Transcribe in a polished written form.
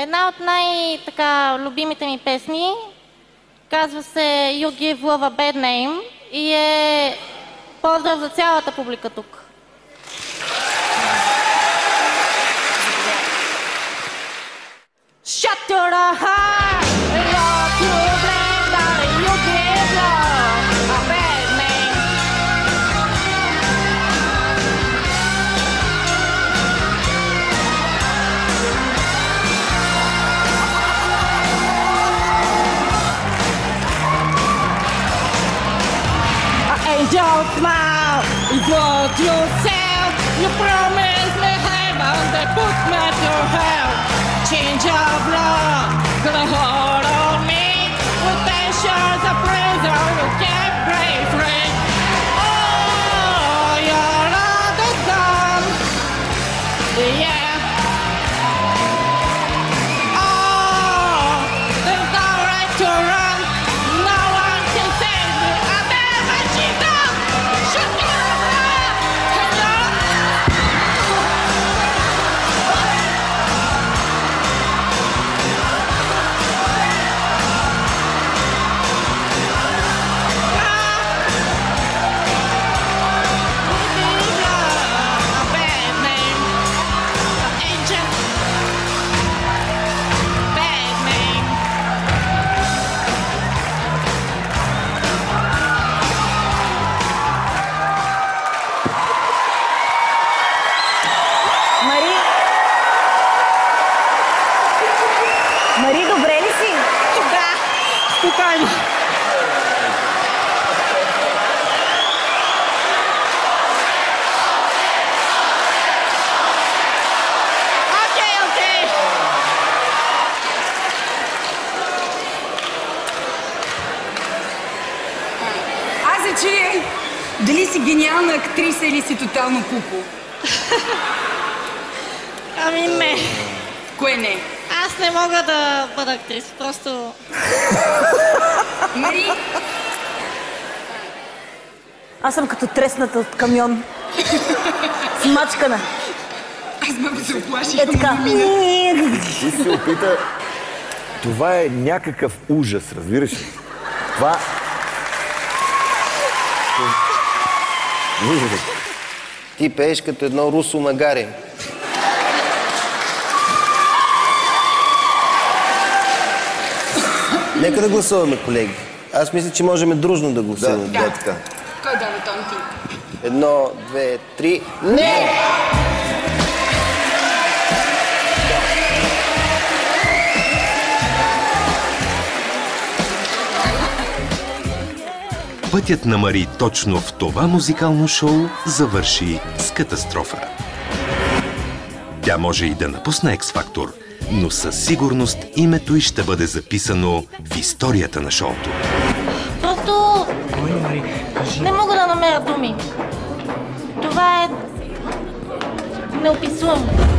Една от най-така любимите ми песни казва се You Give Love a Bad Name и е поздрав за цялата публика тук. Shut your heart, love to blame, darling, you give love a bad name. An angel smile is what you sell. You promise me heaven, they put me to hell. Change of love, gonna hold on me. With tensions of prison, you can't break free. Oh, you're not the sun. Yeah. Oh, there's no right to run. No one can save me. I never cheat on. Shut your mouth. Мари, добре ли си? Да, спокойно. Окей. Аз се чудя дали си гениална актриса или си тотално пупо. Ами не. Кое не? Аз не мога да бъда актриса, просто... Мари? Аз съм като тресната от камион. Смачкана. Аз много се оплаших. Е така. Ти се опита... Това е някакъв ужас, разбираш ли? Това... Ти пееш като едно русо магаре. Нека да гласуваме, колеги. Аз мисля, че можем дружно да гласуваме. Да. Кой дава тон ти? 1, 2, 3... Не! Пътят на Мари точно в това музикално шоу завърши с катастрофа. Тя може и да напусне X-Factor, но със сигурност името й ще бъде записано в историята на шоуто. Просто... не мога да намеря думи. Това е... неописуемо.